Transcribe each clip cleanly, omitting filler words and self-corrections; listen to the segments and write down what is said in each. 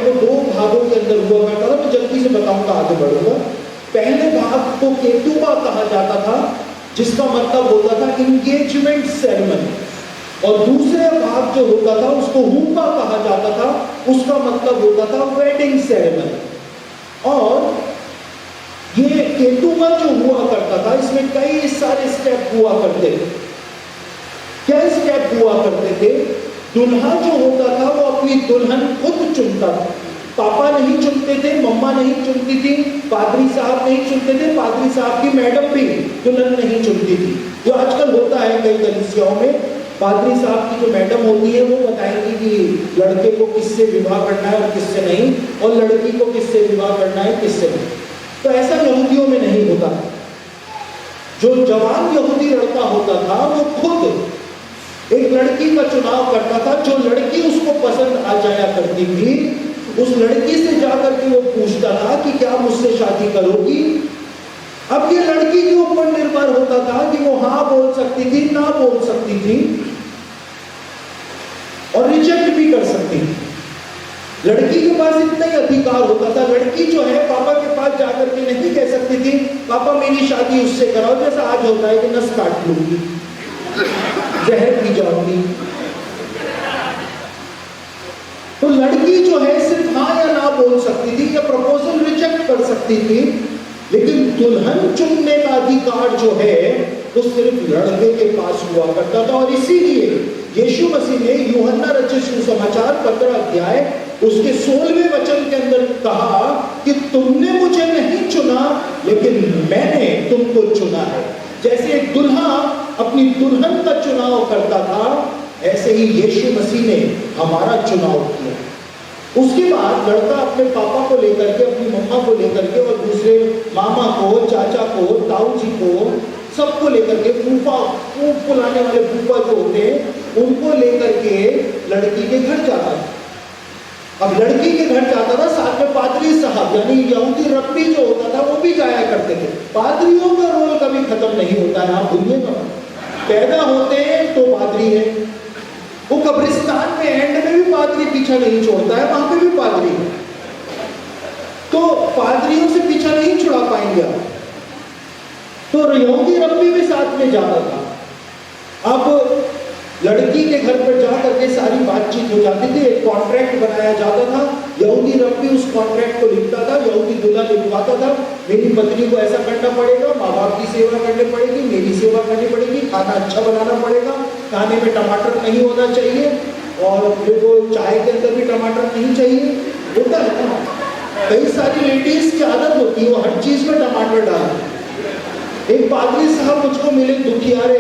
है वो दो भागों के अंदर हुआ करता था। मैं जल्दी से बताऊंगा, आगे बढ़ूंगा। पहले भाग को केतुबा कहा जाता था, जिसका मतलब होता था इंगेजमेंट सेरेमनी, और दूसरे भाग जो होता था उसको हुपा कहा जाता था, उसका मतलब होता था वेडिंग सेरेमनी। और ये केतुबा जो हुआ करता था, इसमें कई सारे स्टेप हुआ करते थे। क्या स्टेप हुआ करते थे? दुल्हा जो होता था वो अपनी दुल्हन खुद चुनता था। पापा नहीं चुनते थे, मम्मा नहीं चुनती थी, पादरी साहब नहीं चुनते थे, पादरी साहब की मैडम भी दुल्हन नहीं चुनती थी। जो आजकल होता है कई कलीसियाओं में, पादरी साहब की जो मैडम होती है वो बताएंगी कि लड़के को किससे विवाह करना है और किससे नहीं, और लड़की को किससे विवाह करना है किससे नहीं। तो ऐसा यहूदियों में नहीं होता। जो जवान यहूदी लड़का होता था वो खुद एक लड़की का चुनाव करता था। जो लड़की उसको पसंद आ जाया करती थी, उस लड़की से जाकर के वो पूछता था कि क्या मुझसे शादी करोगी। अब ये लड़की के ऊपर निर्भर होता था कि वो हाँ बोल सकती थी, ना बोल सकती थी, और रिजेक्ट भी कर सकती थी। लड़की के पास इतना ही अधिकार होता था। लड़की जो है पापा के पास जाकर के नहीं कह सकती थी पापा मेरी शादी उससे कराओ, जैसा आज होता है कि नस काट लूंगी, जहर पी जाऊंगी। तो लड़की जो है सिर्फ हाँ या ना बोल सकती थी, या प्रपोजल रिजेक्ट कर सकती थी, लेकिन दुल्हन चुनने का अधिकार जो है वो सिर्फ लड़के के पास हुआ करता था। और इसीलिए यीशु मसीह ने यूहन्ना रचित सुसमाचार 15 अध्याय उसके 16वें वचन के अंदर कहा कि तुमने मुझे नहीं चुना, लेकिन मैंने तुमको चुना है। जैसे एक दुल्हा अपनी दुल्हन का चुनाव करता था, ऐसे ही यीशु मसीह ने हमारा चुनाव किया। उसके बाद लड़का अपने पापा को लेकर के, अपनी मम्मा को लेकर के, और दूसरे मामा को, चाचा को, ताऊ जी को, सबको लेकर के, फूफा, फूफ बुलाने वाले फूफा जो होते हैं उनको लेकर के लड़की के घर जाता था। अब लड़की के घर जाता था, साथ में पादरी साहब यानी यहूदी रब्बी जो होता था वो भी जाया करते थे। पादरियों का रोल कभी खत्म नहीं होता है, आप भूलिएगा। पैदा होते हैं तो पादरी है, वो कब्रिस्तान में एंड में भी पादरी पीछा नहीं छोड़ता है, वहां पे भी पादरी है। तो पादरियों से पीछा नहीं छुड़ा पाएंगे आप। तो यहूदी रब्बी भी साथ में जाता था। अब लड़की के घर पर जाकर के सारी बातचीत हो जाती थी, एक कॉन्ट्रैक्ट बनाया जाता था। यहूदी रब्बी उस कॉन्ट्रैक्ट को लिखता था, यहूदी दूल्हा लिखवाता था मेरी पत्नी को ऐसा करना पड़ेगा, माँ बाप की सेवा करनी पड़ेगी, मेरी सेवा करनी पड़ेगी, खाना अच्छा बनाना पड़ेगा, खाने में टमाटर नहीं होना चाहिए, और फिर वो चाय के अंदर भी टमाटर नहीं चाहिए। होता है ना, कई सारी लेडीज की आदत होती है वो हर चीज में टमाटर डालती। एक पादरी साहब मुझको मिले दुखियारे,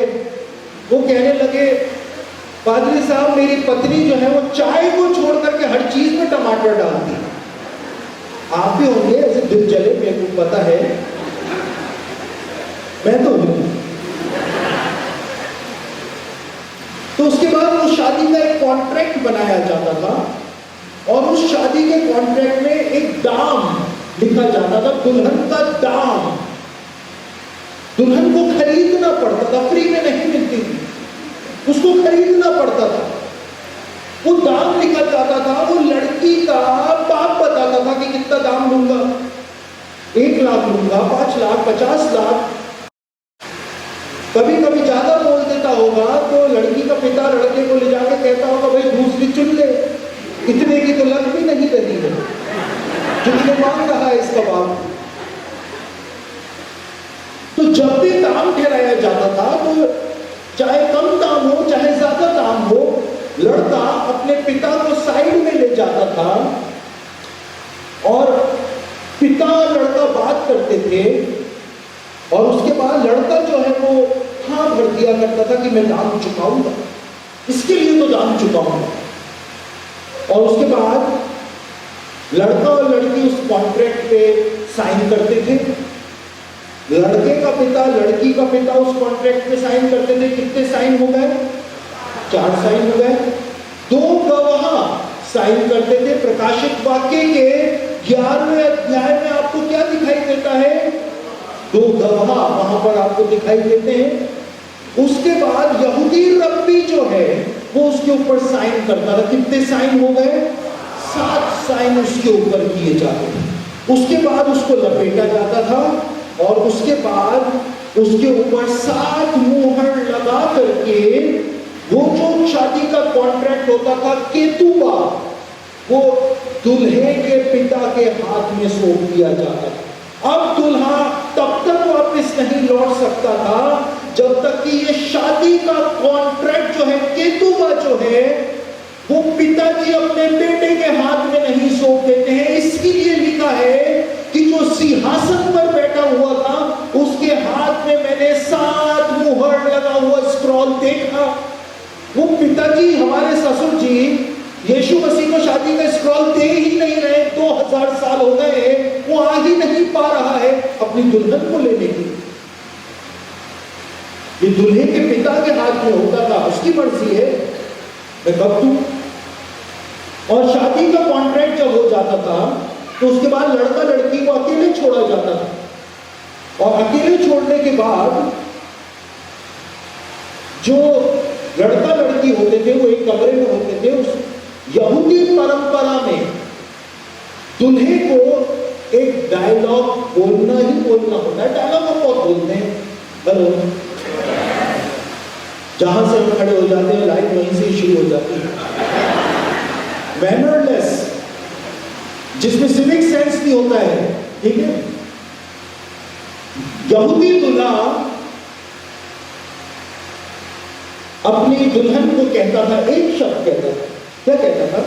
वो कहने लगे पादरी साहब मेरी पत्नी जो है वो चाय को छोड़ करके हर चीज में टमाटर डालती है। आप भी होंगे ऐसे दिल जले, मेरे को पता है, मैं तो हूं। तो उसके बाद उस शादी का एक कॉन्ट्रैक्ट बनाया जाता था, और उस शादी के कॉन्ट्रैक्ट में एक दाम लिखा जाता था, दुल्हन का दाम। दुल्हन को खरीदना पड़ता था, फ्री में नहीं मिलती थी, उसको खरीदना पड़ता था। वो दाम लिखा जाता था, वो लड़की का बाप बताता था कि कितना दाम लूंगा, 1 लाख लूंगा, 5 लाख, 50 लाख, कभी कभी ज्यादा बोल देता होगा। तो लड़की का पिता लड़के को ले जाके कहता होगा भाई दूसरी चुन ले, इतने की तो लग भी नहीं रही है जितने मांग रहा है इसका बाप। तो जब भी दाम ठहराया जाता था, तो चाहे कम दाम हो चाहे ज्यादा दाम हो, लड़का अपने पिता को साइड में ले जाता था, और पिता लड़का बात करते थे, और उसके बाद लड़का जो है वो हाँ भर दिया करता था कि मैं दाम चुकाऊंगा, इसके लिए तो दाम चुकाऊंगा। और उसके बाद लड़का और लड़की उस कॉन्ट्रैक्ट पे साइन करते थे। लड़के का पिता लड़की का पिता उस कॉन्ट्रैक्ट पे साइन करते थे। कितने साइन हो गए? 4 साइन हो गए। 2 गवाह साइन करते थे। प्रकाशित वाक्य के 11वें अध्याय में आपको क्या दिखाई देता है? 2 गवाह वहां पर आपको दिखाई देते हैं। उसके बाद यहूदी रब्बी जो है वो उसके ऊपर साइन करता था। कितने साइन हो गए? 7 साइन उसके ऊपर किए जाते थे। उसके बाद उसको लपेटा जाता था और उसके बाद उसके ऊपर 7 मुहर लगा करके वो जो शादी का कॉन्ट्रैक्ट होता था केतुबा, वो दुल्हे के पिता के हाथ में सौंप दिया जाता था। अब दुल्हा तब तक वापस नहीं लौट सकता था जब तक कि ये शादी का कॉन्ट्रैक्ट जो है, केतुबा जो है, वो पिताजी अपने बेटे के हाथ में नहीं सौंप देते हैं। इसके लिए लिखा है कि जो सिंहासन पर बैठा हुआ था उसके हाथ में मैंने 7 मुहर लगा हुआ स्क्रॉल देखा। वो पिताजी, हमारे ससुर जी, यीशु मसीह को शादी का स्क्रॉल दे ही नहीं रहे। 2000 साल हो गए, वो आ ही नहीं पा रहा है अपनी दुल्हन को लेने के लिए। ये दुल्हे के पिता के हाथ में होता था, उसकी मर्जी है मैं कब दूं। और शादी का कॉन्ट्रैक्ट जब हो जाता था तो उसके बाद लड़का लड़की को अकेले छोड़ा जाता था। और अकेले छोड़ने के बाद जो लड़का लड़की होते थे वो एक कमरे में होते थे। उस यहूदी परंपरा में दुल्हे को एक डायलॉग बोलना ही बोलना होता है। डायलॉग हम बहुत बोलते हैं, हेलो, जहां से हम खड़े हो जाते हैं लाइन वहीं से शुरू हो जाती है। मैनरलेस, जिसमें सिविक सेंस नहीं होता है, ठीक है। यहूदी दूल्हा अपनी दुल्हन को कहता था, एक शब्द कहता था। क्या कहता था?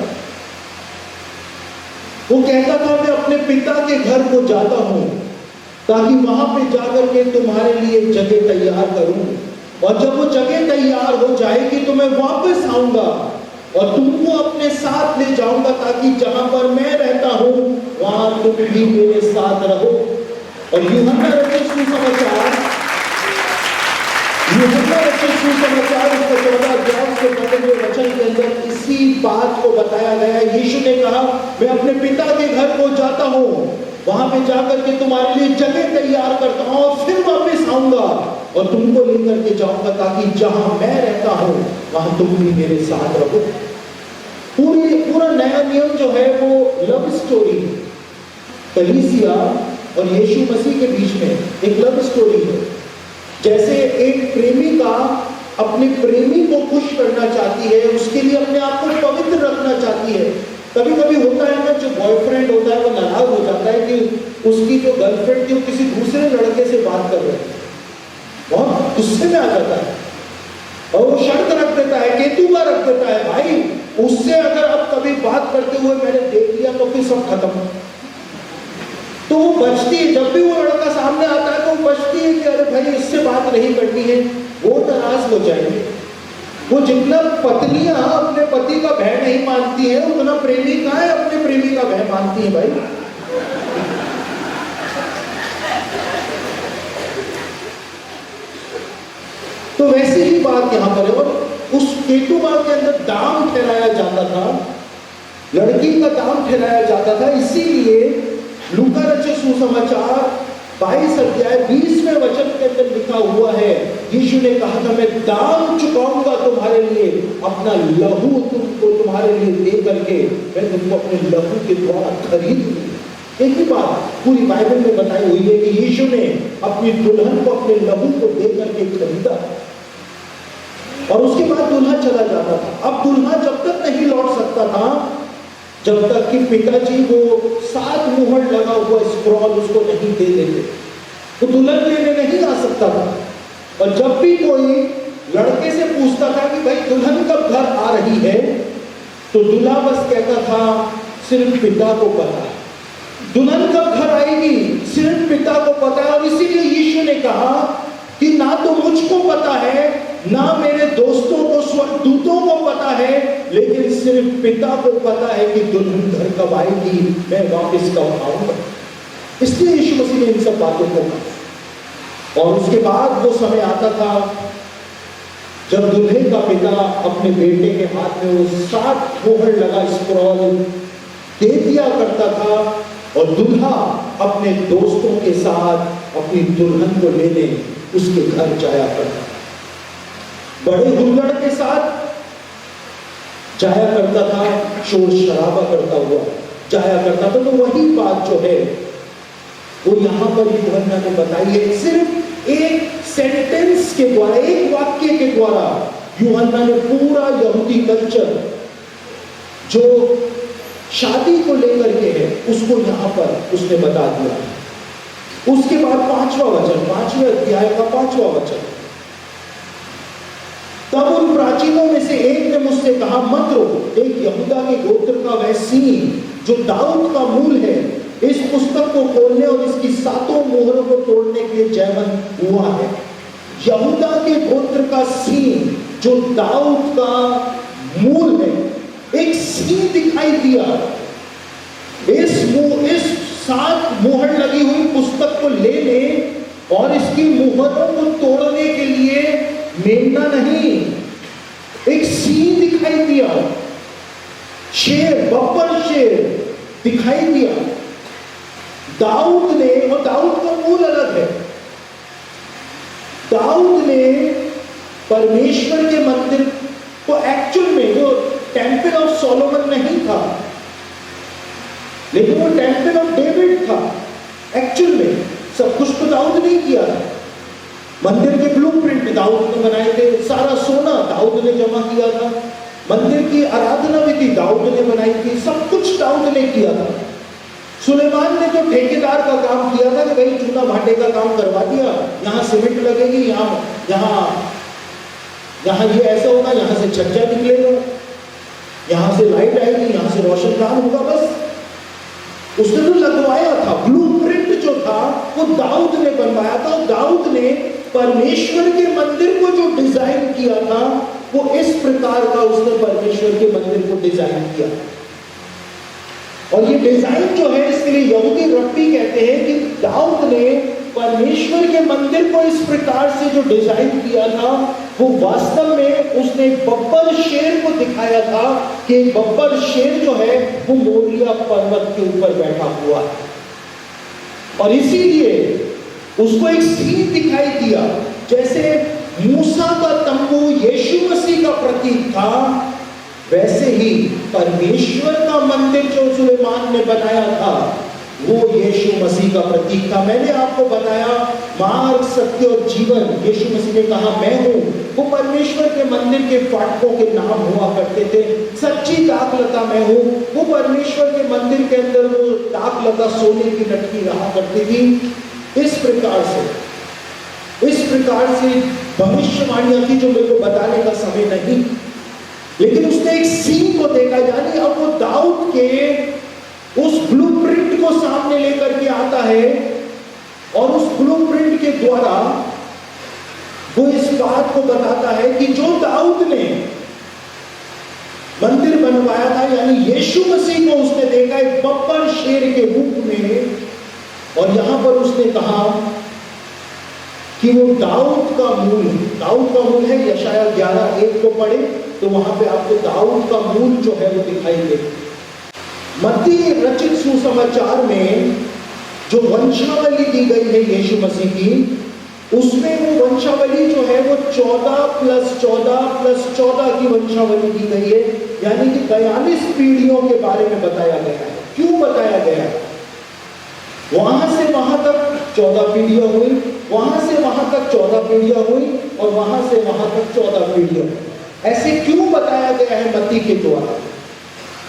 वो कहता था मैं अपने पिता के घर को जाता हूं ताकि वहां पे जाकर के तुम्हारे लिए जगह तैयार करूं, और जब वो जगह तैयार हो जाएगी तो मैं वापस आऊंगा और तुमको अपने साथ ले जाऊंगा ताकि जहां पर मैं रहता हूं वहां तुम भी मेरे साथ रहो। और यूहन्ना रचित सुसमाचार उसके 14 अध्याय के 15वें वचन के अंदर इसी बात को बताया गया है। यीशु ने कहा मैं अपने पिता के घर को जाता हूं, वहां पे जाकर के तुम्हारे लिए जगह तैयार करता हूं और फिर वापस आऊंगा और तुमको लेकर के जाऊंगा ताकि जहां मैं रहता हूं वहां तुम भी मेरे साथ रहो। पूरा नया नियम जो है वो लव स्टोरी है। कलीसिया और यीशु मसीह के बीच में एक लव स्टोरी है। जैसे एक प्रेमिका अपने प्रेमी को खुश करना चाहती है, उसके लिए अपने आप को पवित्र रखना चाहती है। कभी कभी होता है ना, जो बॉयफ्रेंड होता है वो नाराज हो जाता है कि उसकी जो गर्लफ्रेंड थी वो किसी दूसरे लड़के से बात कर रहे हैं, बहुत गुस्से में आ जाता है और वो शर्त रख देता है, केतुबा रख देता है, भाई उससे अगर अब कभी बात करते हुए मैंने देख लिया तो फिर सब खत्म। तो वो बचती है, जब भी वो लड़का सामने आता है तो वो बचती है कि अरे भाई इससे बात नहीं करनी है, वो नाराज हो जाएंगे। वो जितना पत्नियां अपने पति का भय नहीं मानती है उतना प्रेमिकाएं अपने प्रेमी का भय मानती है भाई। तो वैसे ही बात यहां पर है। और उस केतुबा के अंदर दाम ठहराया जाता था, लड़की का दाम ठहराया जाता था। इसीलिए लूका रचित सुसमाचार 22 अध्याय 20वें वचन के अंदर लिखा हुआ है, यीशु ने कहा था मैं दाम चुकाऊंगा तुम्हारे लिए, अपना लहू तुमको तुम्हारे लिए दे करके मैं तुमको अपने लहू के द्वारा खरीद लूंगा। एक ही बात पूरी बाइबल में बताई हुई है कि यीशु ने अपनी दुल्हन को अपने लहू को दे करके खरीदा और उसके बाद दुल्हा चला जाता था। अब दुल्हा जब तक नहीं लौट सकता था जब तक कि पिताजी वो 7 मुहर लगा हुआ स्क्रॉल उसको नहीं दे देते, तो दुल्हन लेने नहीं आ सकता था। और जब भी कोई लड़के से पूछता था कि भाई दुल्हन कब घर आ रही है, तो दूल्हा बस कहता था सिर्फ पिता को पता है। दुल्हन कब घर आएगी सिर्फ पिता को पता है। और इसीलिए यीशु ने कहा कि ना तो मुझको पता है, ना मेरे दोस्तों को, स्वर्गदूतों को पता है, लेकिन सिर्फ पिता को पता है कि दुल्हन घर कब आएगी, मैं वापस कब आऊंगा। इसलिए यीशु मसीह ने इन सब बातों को कहा। और उसके बाद वो समय आता था जब दुल्हे का पिता अपने बेटे के हाथ में वो 7 मोहर लगा स्क्रॉल दे दिया करता था और दूल्हा अपने दोस्तों के साथ अपनी दुल्हन को लेने उसके घर जाया करता। बड़े हुल्लड़ के साथ जाया करता था, शोर शराबा करता हुआ जाया करता था। तो वही बात जो है वो यहां पर यूहन्ना ने बताई है। सिर्फ एक सेंटेंस के द्वारा, एक वाक्य के द्वारा यूहन्ना ने पूरा यहूदी कल्चर जो शादी को लेकर के है उसको यहां पर उसने बता दिया। उसके बाद 5वां वचन, 5वें अध्याय का 5वां वचन, तब उन प्राचीनों में से एक ने मुझसे कहा, मत रो, एक यहूदा के गोत्र का वह सींग जो दाऊद का मूल है, इस पुस्तक को खोलने और इसकी 7 मोहरों को तोड़ने के लिए जयवंत हुआ है। यहूदा के गोत्र का सींग जो दाऊद का मूल है, एक सींग दिखाई दिया। इस 7 मोहर लगी हुई पुस्तक को लेने और इसकी मोहरों को तोड़ने के लिए मेमना नहीं, एक सींग दिखाई दिया, शेर, बब्बर शेर दिखाई दिया। दाऊद ने, और दाऊद का मूल अलग है, दाऊद ने परमेश्वर के मंदिर को एक्चुअल में, जो टेंपल ऑफ सोलोमन नहीं था लेकिन वो टेंपल ऑफ डेविड था, एक्चुअल में सब कुछ तो दाऊद ने किया था। मंदिर के ब्लूप्रिंट दाऊद ने बनाए थे, सारा सोना दाऊद ने जमा किया था, मंदिर की आराधना विधि दाऊद ने बनाई थी, सब कुछ दाऊद ने किया था। सुलेमान ने तो ठेकेदार का काम किया था कि भाई चूना भाटे का काम करवा दिया, यहाँ सीमेंट लगेगी, यहाँ ये ऐसा होगा, यहाँ से छज्जा निकलेगा, यहाँ से लाइट आएगी, यहाँ से रोशनदान होगा, बस उसने तो लगवाया था। ब्लूप्रिंट जो था वो दाऊद ने बनवाया था। दाऊद ने परमेश्वर के मंदिर को जो डिजाइन किया था वो इस प्रकार का उसने परमेश्वर के मंदिर को डिजाइन किया। और ये डिजाइन जो है, इसके लिए यहूदी रब्बी कहते हैं कि दाऊद ने परमेश्वर के मंदिर को इस प्रकार से जो डिजाइन किया था वो वास्तव में उसने एक बब्बर शेर को दिखाया था कि एक बब्बर शेर जो है वो मोरिया पर्वत के ऊपर बैठा हुआ है, और इसीलिए उसको एक सीन दिखाई दिया। जैसे मूसा का तंबू यीशु मसीह का प्रतीक था, वैसे ही परमेश्वर का मंदिर जो सुलेमान ने बनाया था वो यीशु मसीह का प्रतीक था। मैंने आपको बताया मार्ग, सत्य और जीवन, यीशु मसीह ने कहा मैं हूं, वो परमेश्वर के मंदिर के फाटकों के नाम हुआ करते थे। सच्ची दाखलता मैं हूं, वो परमेश्वर के मंदिर के अंदर वो दाखलता सोने की लटकी रहा करती थी। इस प्रकार से भविष्यवाणियां थी जो मेरे को बताने का समय नहीं, लेकिन उसने एक सीन को देखा, यानी अब वो दाऊद के उस ब्लूप्रिंट को सामने लेकर के आता है और उस ब्लूप्रिंट के द्वारा वो इस बात को बताता है कि जो दाऊद ने मंदिर बनवाया था, यानी यीशु मसीह को उसने देखा एक बब्बर शेर के रूप में, और यहां पर उसने कहा कि वो दाऊद का मूल है। यशाया 11:1 को पढ़े तो वहां पे आपको दाऊद का मूल जो है वो दिखाई देगा। मत्ती रचित सुसमाचार में जो वंशावली दी गई है यीशु मसीह की, उसमें वो वंशावली जो है वो 14 + 14 + 14 की वंशावली दी गई है, यानी कि 42 पीढ़ियों के बारे में बताया गया है। क्यों बताया गया है? वहां से वहां तक 14 पीढ़ियां हुई, वहां से वहां तक 14 पीढ़ियां हुई, और वहां से वहां तक 14 पीढ़ियां। ऐसे क्यों बताया गया है मत्ती के द्वारा?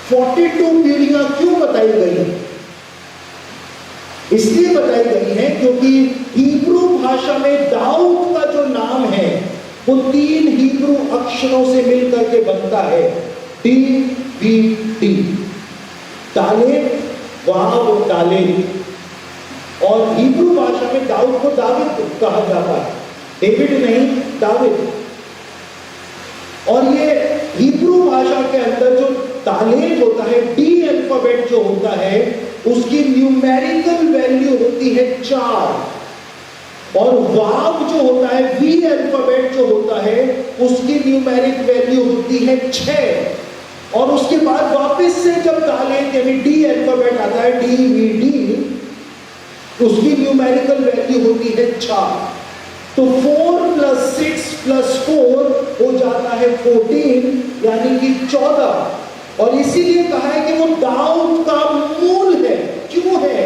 42 पीढ़ियां क्यों बताई गई? इसलिए बताई गई है क्योंकि हिब्रू भाषा में दाऊद का जो नाम है वो 3 हिब्रू अक्षरों से मिलकर के बनता है, DVD, दालेत, वाव, दालेत। और हिब्रू भाषा में दाऊद को दाविद कहा जाता है, डेविड नहीं, दाविद। और ये हिब्रू भाषा के अंदर जो तालेत होता है, डी अल्फाबेट जो होता है, उसकी न्यूमेरिकल वैल्यू होती है 4, और वाव जो होता है, वी अल्फाबेट जो होता है, उसकी न्यूमेरिक वैल्यू होती है 6। और उसके बाद वापस से जब तालेत यानी डी अल्फाबेट आता है, DVD, उसकी न्यूमेरिकल वैल्यू होती है 4। तो 4 + 6 + 4 हो जाता है 14, यानी कि 14। और इसीलिए कहा है कि वो दाऊद का मूल है। क्यों है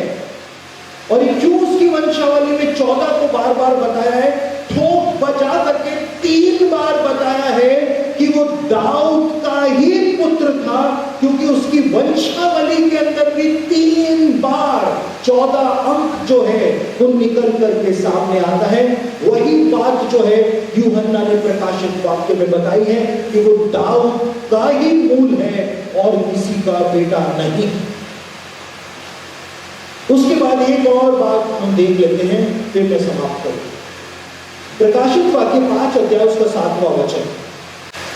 और ये क्यों उसकी वंशावली में 14 को बार बार बताया है, ठोक बजा करके 3 बार बताया है कि वो दाऊद का ही पुत्र था, क्योंकि उसकी वंशावली के अंदर भी 3 बार 14 अंक जो है वो निकल करके सामने आता है। वही बात जो है यूहन्ना ने प्रकाशित वाक्य में बताई है कि वो दाऊद का ही मूल है और किसी का बेटा नहीं। उसके बाद एक और बात हम देख लेते हैं, फिर मैं समाप्त करूं। प्रकाशित वाक्य 5 अध्याय उसका 7वां वचन,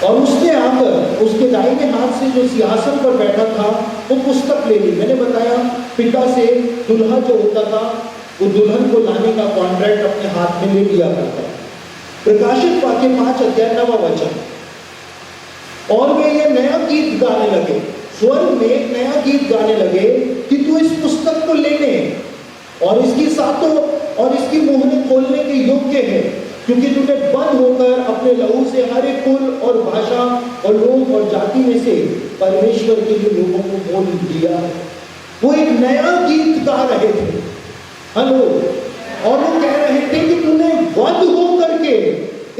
और उसने आकर उसके दाहिने हाथ से जो सिंहासन पर बैठा था वो पुस्तक ले ली। मैंने बताया पिता से दुल्हा जो होता था वो दुल्हन को लाने का कॉन्ट्रैक्ट अपने हाथ में ले लिया करता। प्रकाशित वाक्य 5 अध्याय 9वां वचन, और वे ये नया गीत गाने लगे, स्वर्ग में एक नया गीत गाने लगे कि तू इस पुस्तक को लेने और इसकी सातों और इसकी मोहरें खोलने के योग्य है, क्योंकि तूने बंद होकर अपने लहू से हर एक कुल और भाषा और लोग और जाति में से परमेश्वर के लिए लोगों को मोल दिया है। वो एक नया गीत गा रहे थे, हेलो, और वो कह रहे थे कि तूने वध हो करके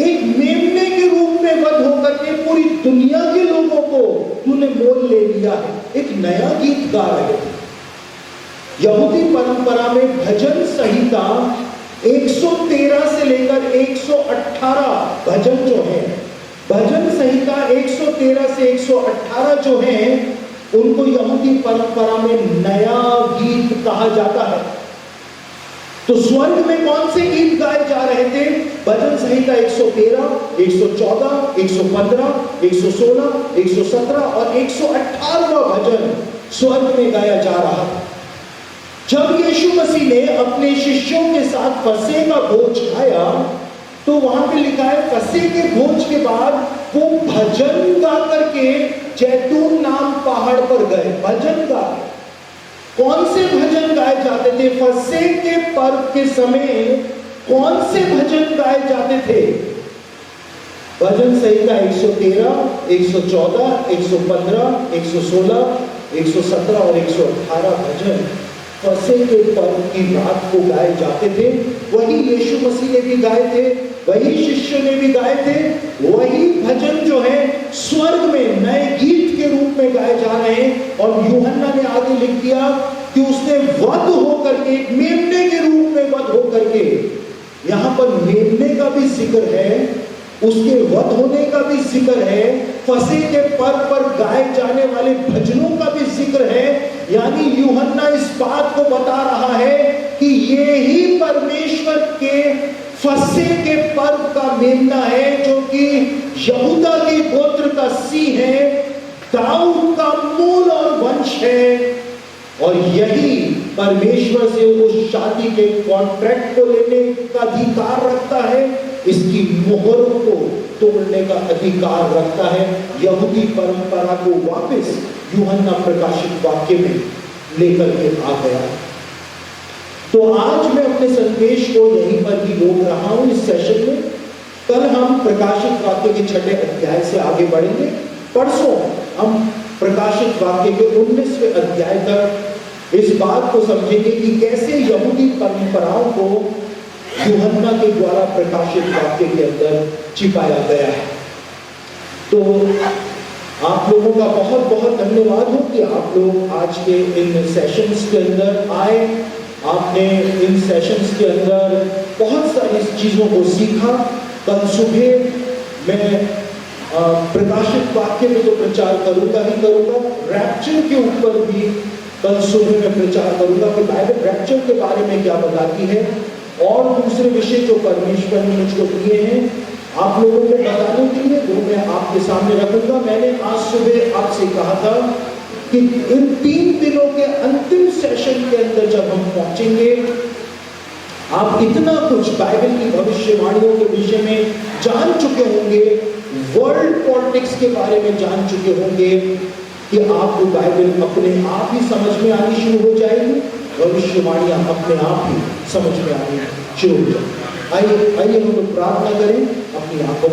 एक मेमने के रूप में वध होकर के पूरी दुनिया के लोगों को तूने मोल ले लिया है। एक नया गीत गा रहे थे। यहूदी परंपरा में भजन संहिता 113 से लेकर 118 भजन जो है, भजन संहिता 113 से 118 जो है, उनको यहूदी परंपरा में नया गीत कहा जाता है। तो स्वर्ग में कौन से गीत गाए जा रहे थे? भजन संहिता 113, 114, 115, 116, 117 और 118वां भजन स्वर्ग में गाया जा रहा था। जब यीशु मसीह ने अपने शिष्यों के साथ फसह का भोज खाया, तो वहां पे लिखा है फसह के भोज के बाद वो भजन गा करके जैतून नाम पहाड़ पर गए। भजन गा, कौन से भजन गाए जाते थे फसह के पर्व के समय? कौन से भजन गाए जाते थे? भजन संहिता 113, 114, 115, 116, 117 और 118 भजन फसह के पर्व की रात को गाए जाते थे। वही यीशु मसीह ने भी गाए थे, वही शिष्यों ने भी गाए थे। वही भजन जो है स्वर्ग में नए गीत के रूप में गाए जा रहे हैं। और यूहन्ना ने आगे लिख दिया कि उसने वध होकर के, मेमने के रूप में वध होकर के, यहां पर मेमने का भी जिक्र है, उसके वध होने का भी जिक्र है, फसह के पर्व पर गाए जाने वाले भजनों का भी जिक्र है। यानी यूहन्ना इस बात को बता रहा है कि ये ही परमेश्वर के फसह के पर्व का मेमना है, जो कि यहूदा के गोत्र का सिंह है, दाऊद का मूल और वंश है। और यही परमेश्वर से उस शादी के कॉन्ट्रैक्ट को लेने का अधिकार रखता है, इसकी मोहरों को तोड़ने का अधिकार रखता है। यहूदी परंपरा को वापस यूहन्ना प्रकाशित वाक्य में लेकर के आ गया। तो आज मैं अपने संदेश को यहीं पर ही रोक रहा हूं इस सेशन में। कल हम प्रकाशित वाक्य के 6ठे अध्याय से आगे बढ़ेंगे। परसों हम प्रकाशित वाक्य के 19वें अध्याय तक इस बात को समझेंगे कि कैसे यहूदी परंपराओं को यूहन्ना के द्वारा प्रकाशित वाक्य के अंदर छिपाया गया है। तो आप लोगों का बहुत बहुत धन्यवाद हो कि आप लोग आज के इन सेशंस के अंदर आए। आपने इन सेशंस के अंदर बहुत सारी चीज़ों को सीखा। कल सुबह मैं प्रकाशित वाक्य में तो प्रचार करूंगा ही करूंगा, रैप्चर के ऊपर भी कल सुबह मैं प्रचार करूंगा कि बाइबल रैप्चर के बारे में क्या बताती है, और दूसरे विषय जो परमेश्वर ने मुझको दिए हैं आप लोगों को बताने के लिए, वो मैं आपके सामने रखूंगा। मैंने आज सुबह आपसे कहा था कि इन 3 दिनों के अंतिम सेशन के अंदर जब हम पहुंचेंगे, आप इतना कुछ बाइबल की भविष्यवाणियों के विषय में जान चुके होंगे, वर्ल्ड पॉलिटिक्स के बारे में जान चुके होंगे कि आपको बाइबल अपने आप ही समझ में आनी शुरू हो जाएगी, भविष्यवाणियां अपने आप ही समझ में आनी शुरू हो जाएगी। आइए हम लोग प्रार्थना करें, अपनी आंखों